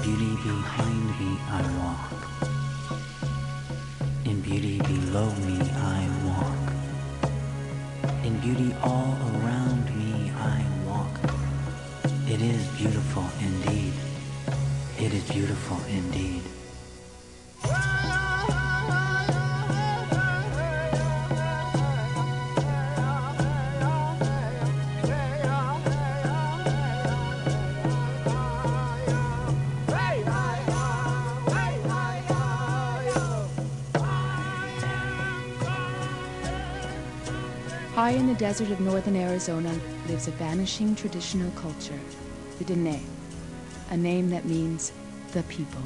beauty behind me I walk. In beauty below me I walk. In beauty all around me I walk. It is beautiful indeed. It is beautiful indeed. High in the desert of northern Arizona lives a vanishing traditional culture, the Diné, a name that means the people.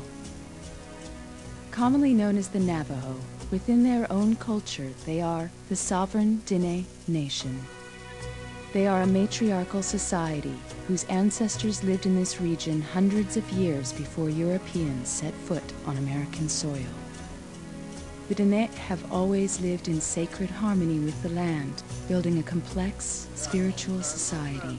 Commonly known as the Navajo, within their own culture, they are the sovereign Diné nation. They are a matriarchal society whose ancestors lived in this region hundreds of years before Europeans set foot on American soil. The Diné have always lived in sacred harmony with the land, building a complex, spiritual society.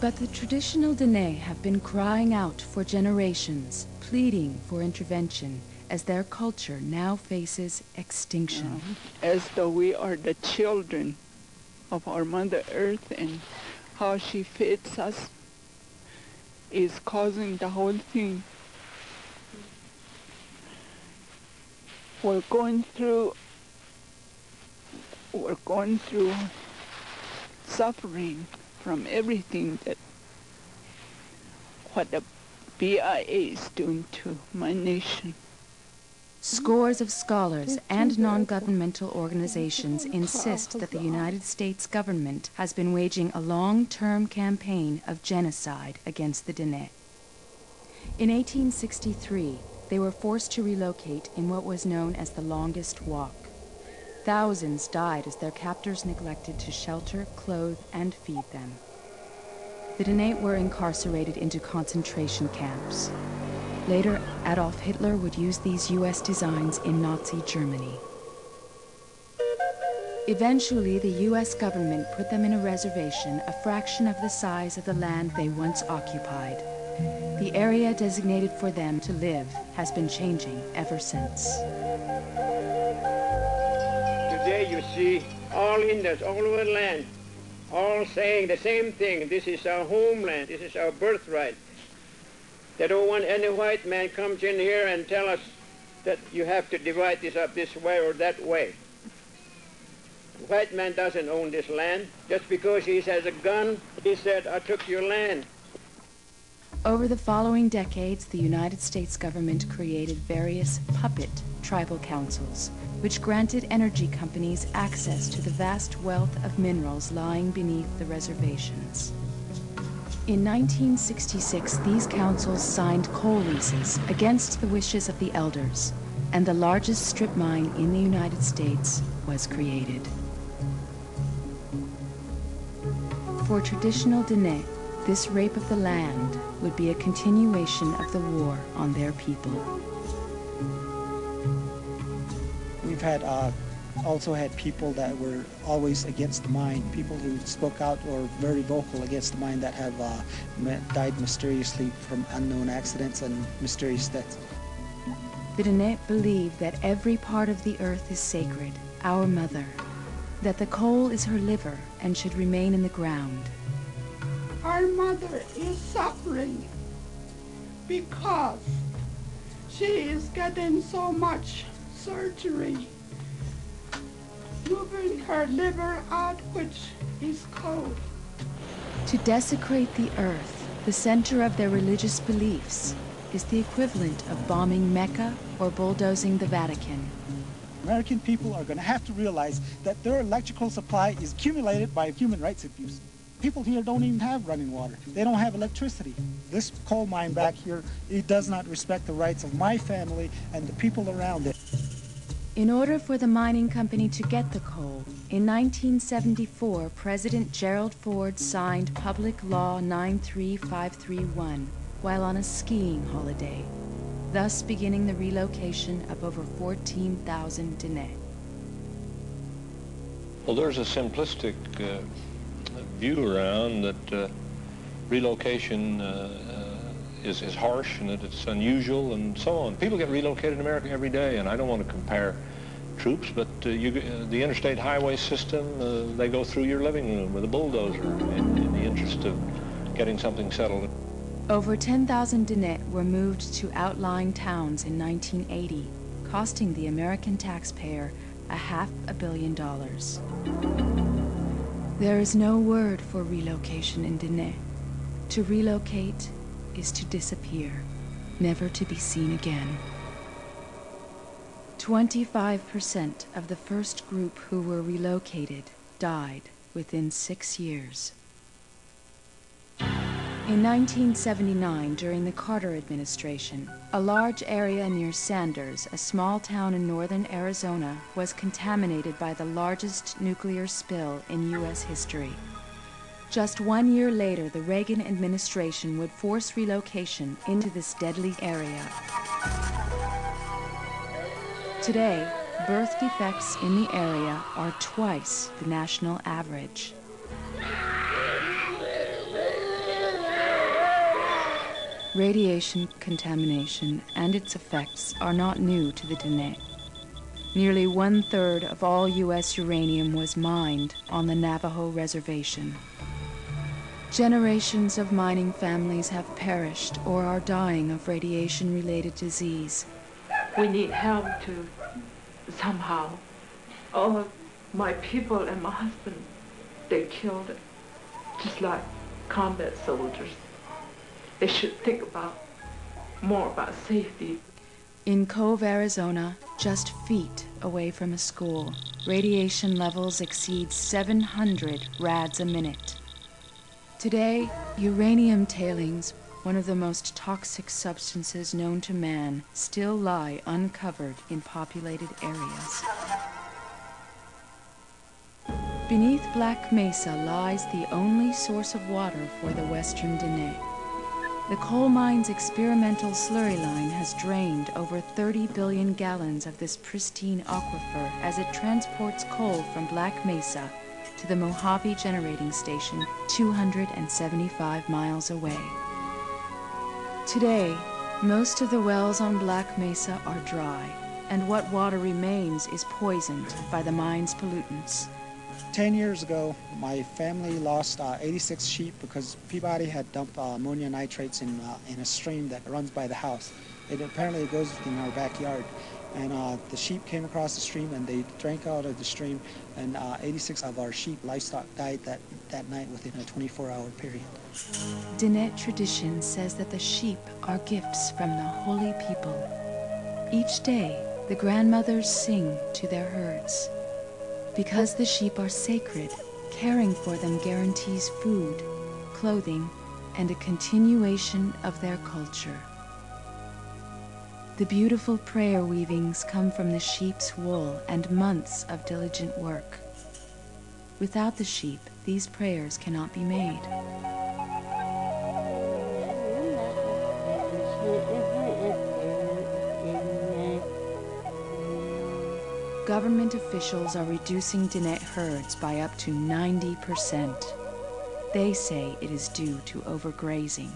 But the traditional Diné have been crying out for generations, pleading for intervention, as their culture now faces extinction. As though we are the children of our Mother Earth, and how she feeds us is causing the whole thing. We're going through suffering from everything that what the BIA is doing to my nation. Scores of scholars and non-governmental organizations insist that the United States government has been waging a long-term campaign of genocide against the Diné. In 1863, they were forced to relocate in what was known as the longest walk. Thousands died as their captors neglected to shelter, clothe, and feed them. The Diné were incarcerated into concentration camps. Later, Adolf Hitler would use these U.S. designs in Nazi Germany. Eventually, the U.S. government put them in a reservation a fraction of the size of the land they once occupied. The area designated for them to live has been changing ever since. Today you see all Indians all over the land, all saying the same thing. This is our homeland. This is our birthright. They don't want any white man comes in here and tell us that you have to divide this up this way or that way. The white man doesn't own this land. Just because he has a gun, he said, I took your land. Over the following decades, the United States government created various puppet tribal councils, which granted energy companies access to the vast wealth of minerals lying beneath the reservations. In 1966, these councils signed coal leases against the wishes of the elders, and the largest strip mine in the United States was created. For traditional Diné, this rape of the land would be a continuation of the war on their people. We've had also had people that were always against the mine, people who spoke out or very vocal against the mine that have died mysteriously from unknown accidents and mysterious deaths. The Diné believe that every part of the earth is sacred, our mother, that the coal is her liver and should remain in the ground. Our mother is suffering because she is getting so much surgery, moving her liver out, which is cold. To desecrate the earth, the center of their religious beliefs, is the equivalent of bombing Mecca or bulldozing the Vatican. American people are going to have to realize that their electrical supply is accumulated by human rights abuse. People here don't even have running water. They don't have electricity. This coal mine back here, it does not respect the rights of my family and the people around it. In order for the mining company to get the coal, in 1974, President Gerald Ford signed Public Law 93531 while on a skiing holiday, thus beginning the relocation of over 14,000 Diné. Well, there's a simplistic view around that relocation is harsh and that it's unusual and so on. People get relocated in America every day, and I don't want to compare troops, but the interstate highway system, they go through your living room with a bulldozer in the interest of getting something settled. Over 10,000 Diné were moved to outlying towns in 1980, costing the American taxpayer $500 million. There is no word for relocation in Diné. To relocate is to disappear, never to be seen again. 25% of the first group who were relocated died within 6 years. In 1979, during the Carter administration, a large area near Sanders, a small town in northern Arizona, was contaminated by the largest nuclear spill in U.S. history. Just 1 year later, the Reagan administration would force relocation into this deadly area. Today, birth defects in the area are twice the national average. Radiation contamination and its effects are not new to the Diné. Nearly 1/3 of all U.S. uranium was mined on the Navajo reservation. Generations of mining families have perished or are dying of radiation-related disease. We need help to somehow. All of my people and my husband, they killed just like combat soldiers. They should think more about safety. In Cove, Arizona, just feet away from a school, radiation levels exceed 700 rads a minute. Today, uranium tailings, one of the most toxic substances known to man, still lie uncovered in populated areas. Beneath Black Mesa lies the only source of water for the western Diné. The coal mine's experimental slurry line has drained over 30 billion gallons of this pristine aquifer as it transports coal from Black Mesa to the Mojave generating station 275 miles away. Today, most of the wells on Black Mesa are dry, and what water remains is poisoned by the mine's pollutants. 10 years ago, my family lost 86 sheep because Peabody had dumped ammonia nitrates in a stream that runs by the house. It apparently goes in our backyard. And the sheep came across the stream and they drank out of the stream, and 86 of our sheep livestock died that night within a 24-hour period. Diné tradition says that the sheep are gifts from the holy people. Each day, the grandmothers sing to their herds. Because the sheep are sacred, caring for them guarantees food, clothing, and a continuation of their culture. The beautiful prayer weavings come from the sheep's wool and months of diligent work. Without the sheep, these prayers cannot be made. Government officials are reducing Diné herds by up to 90%. They say it is due to overgrazing.